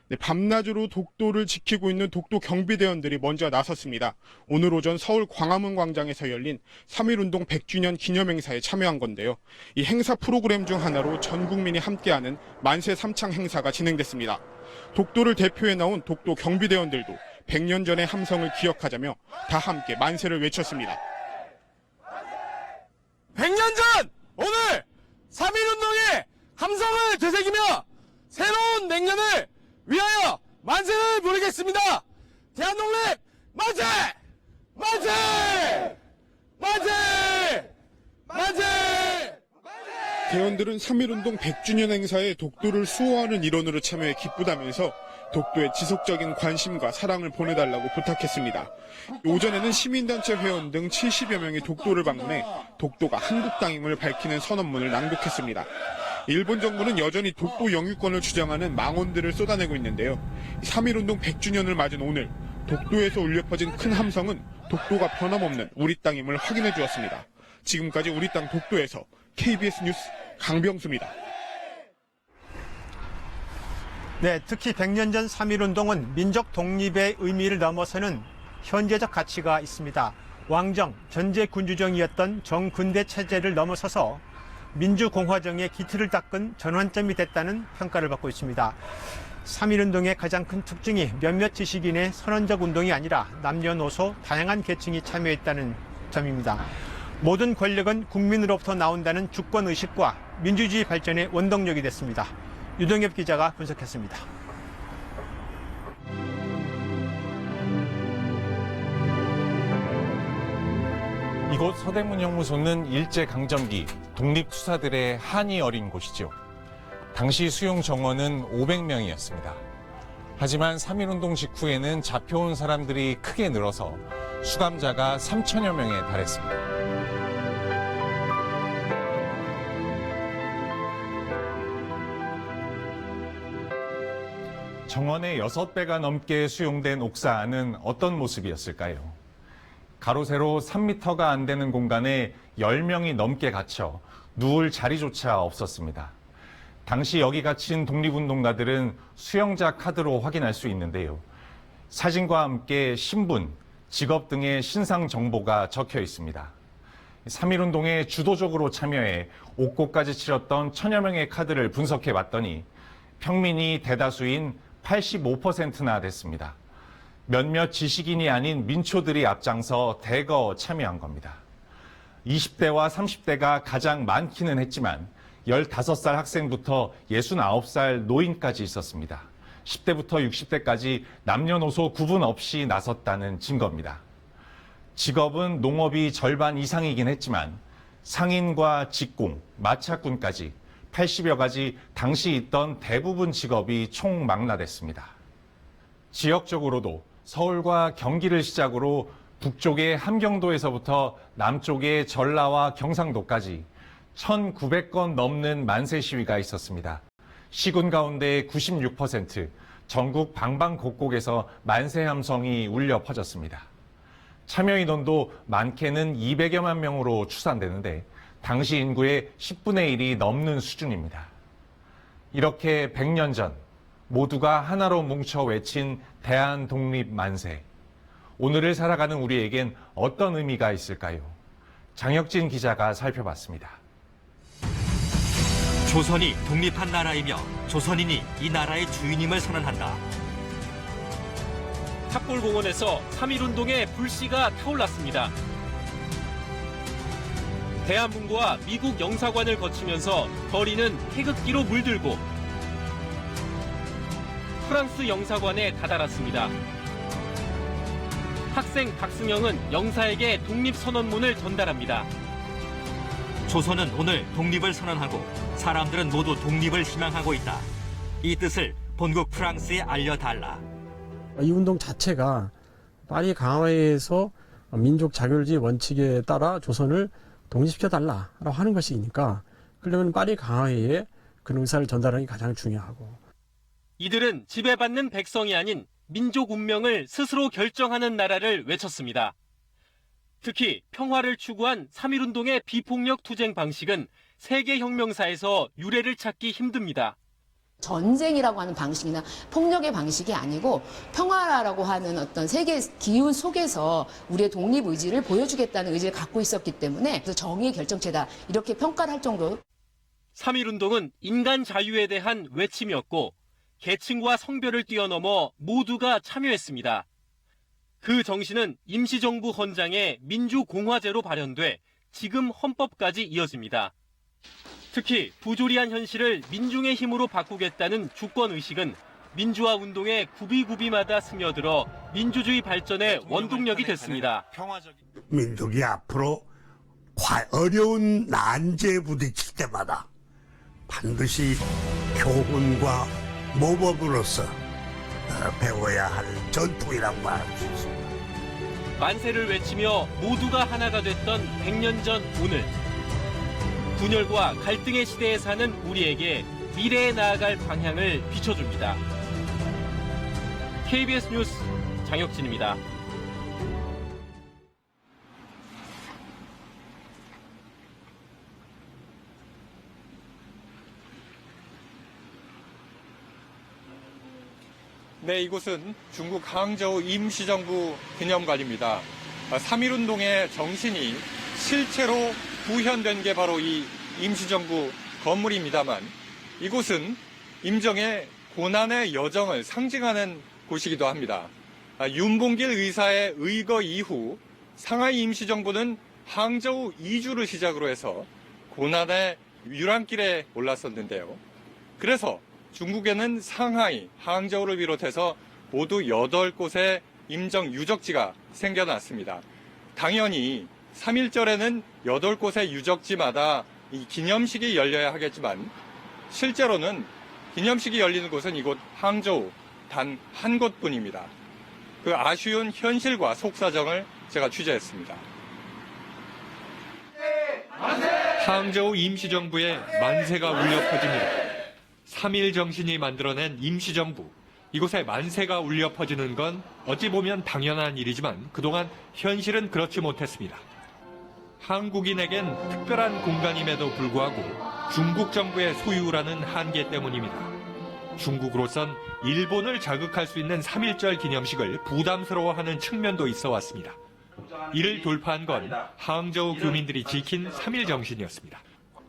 S10: 네, 밤낮으로 독도를 지키고 있는 독도 경비대원들이 먼저 나섰습니다. 오늘 오전 서울 광화문 광장에서 열린 3.1운동 100주년 기념행사에 참여한 건데요. 이 행사 프로그램 중 하나로 전 국민이 함께하는 만세 삼창 행사가 진행됐습니다. 독도를 대표해 나온 독도 경비대원들도 100년 전의 함성을 기억하자며 다 함께 만세를 외쳤습니다.
S11: 100년 전 오늘 3.1운동의 함성을 되새기며 새로운 냉년을 위하여 만세를 부르겠습니다. 대한독립 만세! 만세! 만세! 만세!
S10: 대원들은 3.1운동 100주년 행사에 독도를 수호하는 일원으로 참여해 기쁘다면서 독도에 지속적인 관심과 사랑을 보내달라고 부탁했습니다. 오전에는 시민단체 회원 등 70여 명이 독도를 방문해 독도가 한국 땅임을 밝히는 선언문을 낭독했습니다. 일본 정부는 여전히 독도 영유권을 주장하는 망언들을 쏟아내고 있는데요. 3.1운동 100주년을 맞은 오늘 독도에서 울려 퍼진 큰 함성은 독도가 변함없는 우리 땅임을 확인해 주었습니다. 지금까지 우리 땅 독도에서 KBS 뉴스 강병수입니다.
S3: 네, 특히 100년 전 3.1운동은 민족 독립의 의미를 넘어서는 현재적 가치가 있습니다. 왕정, 전제군주정이었던 정근대 체제를 넘어서서 민주공화정의 기틀을 닦은 전환점이 됐다는 평가를 받고 있습니다. 3.1운동의 가장 큰 특징이 몇몇 지식인의 선언적 운동이 아니라 남녀노소 다양한 계층이 참여했다는 점입니다. 모든 권력은 국민으로부터 나온다는 주권의식과 민주주의 발전의 원동력이 됐습니다. 유동엽 기자가 분석했습니다.
S12: 이곳 서대문형무소는 일제강점기 독립투사들의 한이 어린 곳이죠. 당시 수용 정원은 500명이었습니다. 하지만 3.1운동 직후에는 잡혀온 사람들이 크게 늘어서 수감자가 3천여 명에 달했습니다. 정원의 6배가 넘게 수용된 옥사 안은 어떤 모습이었을까요? 가로 세로 3m가 안 되는 공간에 10명이 넘게 갇혀 누울 자리조차 없었습니다. 당시 여기 갇힌 독립운동가들은 수용자 카드로 확인할 수 있는데요. 사진과 함께 신분, 직업 등의 신상 정보가 적혀 있습니다. 3.1운동에 주도적으로 참여해 옥고까지 치렀던 천여 명의 카드를 분석해 봤더니 평민이 대다수인 85%나 됐습니다. 몇몇 지식인이 아닌 민초들이 앞장서 대거 참여한 겁니다. 20대와 30대가 가장 많기는 했지만 15살 학생부터 69살 노인까지 있었습니다. 10대부터 60대까지 남녀노소 구분 없이 나섰다는 증거입니다. 직업은 농업이 절반 이상이긴 했지만 상인과 직공, 마차꾼까지 80여 가지 당시 있던 대부분 직업이 총망라됐습니다. 지역적으로도 서울과 경기를 시작으로 북쪽의 함경도에서부터 남쪽의 전라와 경상도까지 1,900건 넘는 만세 시위가 있었습니다. 시군 가운데 96%, 전국 방방곡곡에서 만세 함성이 울려 퍼졌습니다. 참여 인원도 많게는 200여만 명으로 추산되는데 당시 인구의 10분의 1이 넘는 수준입니다. 이렇게 100년 전 모두가 하나로 뭉쳐 외친 대한독립 만세. 오늘을 살아가는 우리에겐 어떤 의미가 있을까요? 장혁진 기자가 살펴봤습니다.
S13: 조선이 독립한 나라이며 조선인이 이 나라의 주인임을 선언한다.
S14: 탑골공원에서 3.1운동의 불씨가 타올랐습니다. 대한문고와 미국 영사관을 거치면서 거리는 태극기로 물들고 프랑스 영사관에 다다랐습니다. 학생 박승영은 영사에게 독립선언문을 전달합니다.
S13: 조선은 오늘 독립을 선언하고 사람들은 모두 독립을 희망하고 있다. 이 뜻을 본국 프랑스에 알려달라.
S15: 이 운동 자체가 파리 강화회에서 민족 자결주의 원칙에 따라 조선을 독립시켜달라라고 하는 것이니까 그러면 파리 강화회에 그런 의사를 전달하는 게 가장 중요하고.
S14: 이들은 지배받는 백성이 아닌 민족 운명을 스스로 결정하는 나라를 외쳤습니다. 특히 평화를 추구한 3.1운동의 비폭력 투쟁 방식은 세계혁명사에서 유례를 찾기 힘듭니다.
S6: 전쟁이라고 하는 방식이나 폭력의 방식이 아니고 평화라고 하는 어떤 세계 기운 속에서 우리의 독립 의지를 보여주겠다는 의지를 갖고 있었기 때문에 정의의 결정체다 이렇게 평가를 할 정도로
S14: 3.1운동은 인간 자유에 대한 외침이었고 계층과 성별을 뛰어넘어 모두가 참여했습니다. 그 정신은 임시정부 헌장의 민주공화제로 발현돼 지금 헌법까지 이어집니다. 특히 부조리한 현실을 민중의 힘으로 바꾸겠다는 주권의식은 민주화 운동의 구비구비마다 스며들어 민주주의 발전의 원동력이 됐습니다.
S16: 민족이 앞으로 어려운 난제에 부딪힐 때마다 반드시 교훈과 모범으로서 배워야 할 전통이라고 말할 수 있습니다.
S14: 만세를 외치며 모두가 하나가 됐던 100년 전 오늘. 분열과 갈등의 시대에 사는 우리에게 미래에 나아갈 방향을 비춰줍니다. KBS 뉴스 장혁진입니다.
S17: 네, 이곳은 중국 항저우 임시정부 기념관입니다. 3.1운동의 정신이 실체로 구현된 게 바로 이 임시정부 건물입니다만 이곳은 임정의 고난의 여정을 상징하는 곳이기도 합니다. 윤봉길 의사의 의거 이후 상하이 임시정부는 항저우 이주를 시작으로 해서 고난의 유랑길에 올랐었는데요. 그래서 중국에는 상하이, 항저우를 비롯해서 모두 8곳의 임정 유적지가 생겨났습니다. 당연히 3.1절에는 8곳의 유적지마다 이 기념식이 열려야 하겠지만 실제로는 기념식이 열리는 곳은 이곳 항저우 단 한 곳뿐입니다. 그 아쉬운 현실과 속사정을 제가 취재했습니다. 항저우 임시정부의 만세가 울려 퍼집니다. 3.1 정신이 만들어낸 임시정부. 이곳에 만세가 울려 퍼지는 건 어찌 보면 당연한 일이지만 그동안 현실은 그렇지 못했습니다. 한국인에겐 특별한 공간임에도 불구하고 중국 정부의 소유라는 한계 때문입니다. 중국으로선 일본을 자극할 수 있는 3.1절 기념식을 부담스러워하는 측면도 있어 왔습니다. 이를 돌파한 건 항저우 교민들이 지킨 3.1 정신이었습니다.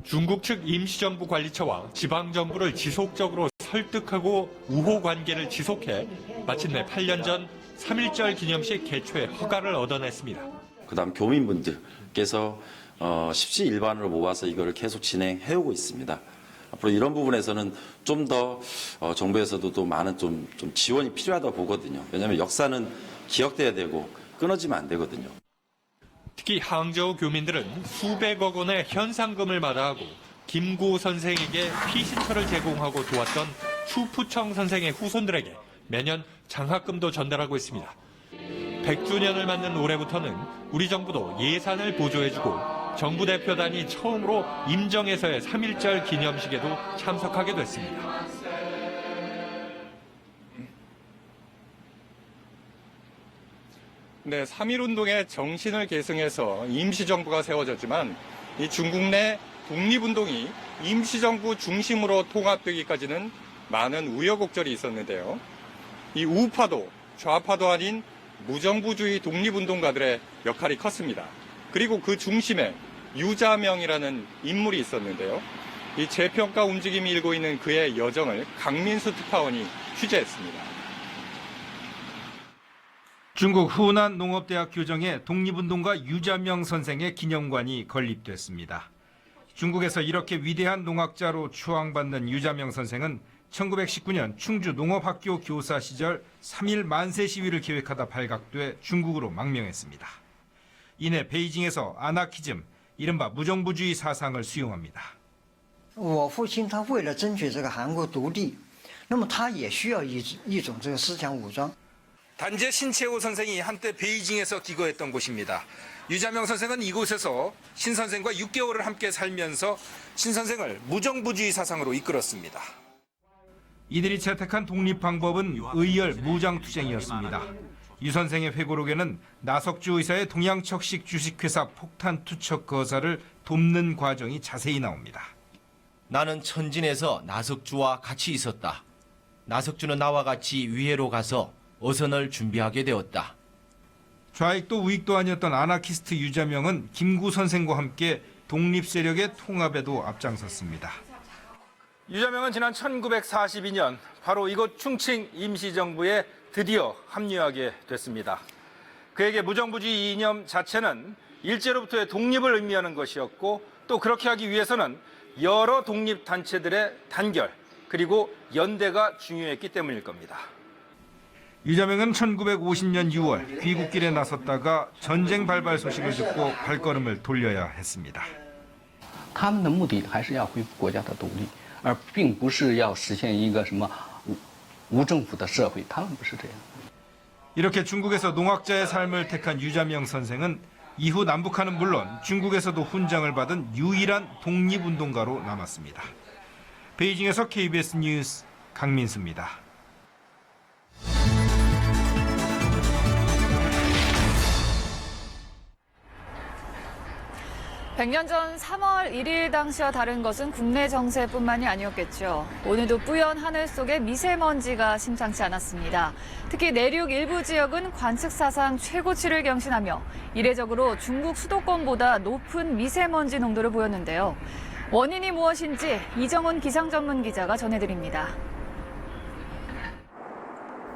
S17: 중국 측 임시정부 관리처와 지방정부를 지속적으로 설득하고 우호 관계를 지속해 마침내 8년 전 3.1절 기념식 개최 허가를 얻어냈습니다.
S18: 그다음 교민분들께서 십시일반으로 모아서 이거를 계속 진행해오고 있습니다. 앞으로 이런 부분에서는 좀 더 정부에서도 또 많은 좀 지원이 필요하다고 보거든요. 왜냐하면 역사는 기억돼야 되고 끊어지면 안 되거든요.
S17: 특히 항저우 교민들은 수백억 원의 현상금을 마다하고 김구 선생에게 피신처를 제공하고 도왔던 추푸청 선생의 후손들에게 매년 장학금도 전달하고 있습니다. 100주년을 맞는 올해부터는 우리 정부도 예산을 보조해주고 정부 대표단이 처음으로 임정에서의 3.1절 기념식에도 참석하게 됐습니다. 네, 3.1운동의 정신을 계승해서 임시정부가 세워졌지만 이 중국 내 독립운동이 임시정부 중심으로 통합되기까지는 많은 우여곡절이 있었는데요. 이 우파도 좌파도 아닌 무정부주의 독립운동가들의 역할이 컸습니다. 그리고 그 중심에 유자명이라는 인물이 있었는데요. 이 재평가 움직임이 일고 있는 그의 여정을 강민수 특파원이 취재했습니다.
S4: 중국 후난 농업대학 교정에 독립운동가 유자명 선생의 기념관이 건립됐습니다. 중국에서 이렇게 위대한 농학자로 추앙받는 유자명 선생은 1919년 충주 농업학교 교사 시절 3.1 만세 시위를 계획하다 발각돼 중국으로 망명했습니다. 이내 베이징에서 아나키즘, 이른바 무정부주의 사상을 수용합니다.
S19: 我父亲他为了争取这个韩国独立，那么他也需要一种这个思想武装。
S20: 단재 신채호 선생이 한때 베이징에서 기거했던 곳입니다. 유자명 선생은 이곳에서 신 선생과 6개월을 함께 살면서 신 선생을 무정부주의 사상으로 이끌었습니다.
S4: 이들이 채택한 독립 방법은 의열 무장투쟁이었습니다. 유 선생의 회고록에는 나석주 의사의 동양척식 주식회사 폭탄 투척 거사를 돕는 과정이 자세히 나옵니다.
S5: 나는 천진에서 나석주와 같이 있었다. 나석주는 나와 같이 위해로 가서 어선을 준비하게 되었다.
S20: 좌익도 우익도 아니었던 아나키스트 유자명은 김구 선생과 함께 독립세력의 통합에도 앞장섰습니다. 유자명은 지난 1942년 바로 이곳 충칭 임시정부에 드디어 합류하게 됐습니다. 그에게 무정부주의 이념 자체는 일제로부터의 독립을 의미하는 것이었고 또 그렇게 하기 위해서는 여러 독립단체들의 단결 그리고 연대가 중요했기 때문일 겁니다. 유자명은 1950년 6월 귀국길에 나섰다가 전쟁 발발 소식을 듣고 발걸음을 돌려야 했습니다.
S2: 他们的目的还是要恢复国家的独立，而并不是要实现一个什么无政府的社会。他们不是这样。
S20: 이렇게 중국에서 농학자의 삶을 택한 유자명 선생은 이후 남북한은 물론 중국에서도 훈장을 받은 유일한 독립운동가로 남았습니다. 베이징에서 KBS 뉴스 강민수입니다.
S24: 100년 전 3월 1일 당시와 다른 것은 국내 정세뿐만이 아니었겠죠. 오늘도 뿌연 하늘 속에 미세먼지가 심상치 않았습니다. 특히 내륙 일부 지역은 관측 사상 최고치를 경신하며 이례적으로 중국 수도권보다 높은 미세먼지 농도를 보였는데요. 원인이 무엇인지 이정훈 기상전문 기자가 전해드립니다.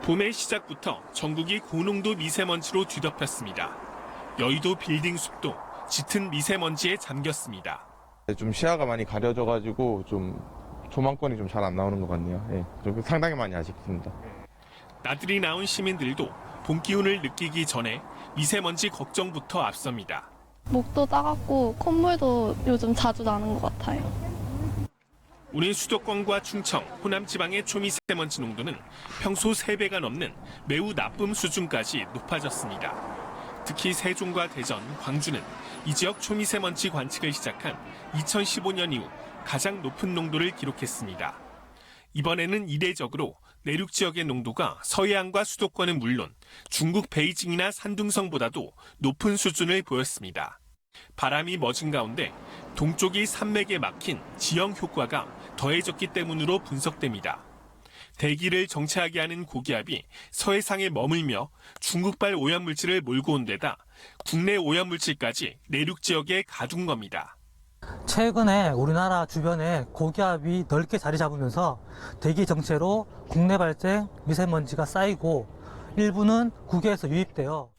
S21: 봄의 시작부터 전국이 고농도 미세먼지로 뒤덮였습니다. 여의도 빌딩 숲도 짙은 미세먼지에 잠겼습니다.
S22: 좀 시야가 많이 가려져가지고 좀 조망권이 좀 잘 안 나오는 것 같네요. 예, 좀 상당히 많이 아쉽습니다.
S21: 나들이 나온 시민들도 봄 기운을 느끼기 전에 미세먼지 걱정부터 앞섭니다.
S23: 목도 따갑고 콧물도 요즘 자주 나는 것 같아요.
S21: 오늘 수도권과 충청, 호남 지방의 초미세먼지 농도는 평소 3배가 넘는 매우 나쁨 수준까지 높아졌습니다. 특히 세종과 대전, 광주는 이 지역 초미세먼지 관측을 시작한 2015년 이후 가장 높은 농도를 기록했습니다. 이번에는 이례적으로 내륙 지역의 농도가 서해안과 수도권은 물론 중국 베이징이나 산둥성보다도 높은 수준을 보였습니다. 바람이 멎은 가운데 동쪽이 산맥에 막힌 지형 효과가 더해졌기 때문으로 분석됩니다. 대기를 정체하게 하는 고기압이 서해상에 머물며 중국발 오염물질을 몰고 온 데다 국내 오염물질까지 내륙 지역에 가둔 겁니다.
S25: 최근에 우리나라 주변에 고기압이 넓게 자리 잡으면서 대기 정체로 국내 발생 미세먼지가 쌓이고 일부는 국외에서 유입돼요.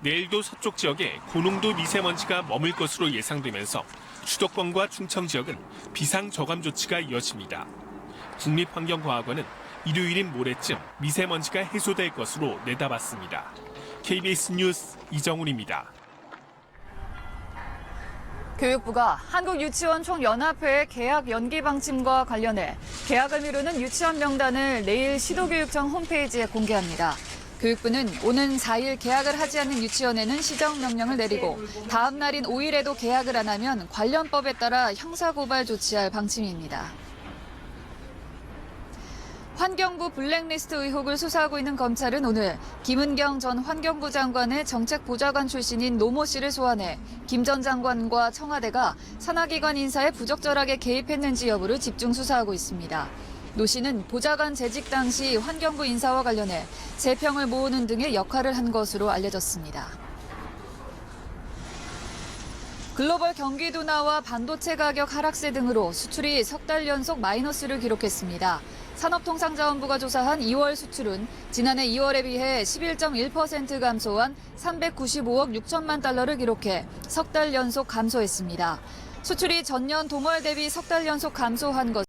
S21: 내일도 서쪽 지역에 고농도 미세먼지가 머물 것으로 예상되면서 수도권과 충청 지역은 비상 저감 조치가 이어집니다. 국립환경과학원은 일요일인 모레쯤 미세먼지가 해소될 것으로 내다봤습니다. KBS 뉴스 이정훈입니다.
S24: 교육부가 한국유치원 총연합회의 개학 연기 방침과 관련해 개학을 미루는 유치원 명단을 내일 시도교육청 홈페이지에 공개합니다. 교육부는 오는 4일 개학을 하지 않는 유치원에는 시정명령을 내리고 다음 날인 5일에도 개학을 안 하면 관련 법에 따라 형사고발 조치할 방침입니다. 환경부 블랙리스트 의혹을 수사하고 있는 검찰은 오늘 김은경 전 환경부 장관의 정책보좌관 출신인 노모 씨를 소환해 김 전 장관과 청와대가 산하기관 인사에 부적절하게 개입했는지 여부를 집중 수사하고 있습니다. 노 씨는 보좌관 재직 당시 환경부 인사와 관련해 재평을 모으는 등의 역할을 한 것으로 알려졌습니다. 글로벌 경기 둔화와 반도체 가격 하락세 등으로 수출이 석 달 연속 마이너스를 기록했습니다. 산업통상자원부가 조사한 2월 수출은 지난해 2월에 비해 11.1% 감소한 395억 6천만 달러를 기록해 석 달 연속 감소했습니다. 수출이 전년 동월 대비 석 달 연속 감소한 것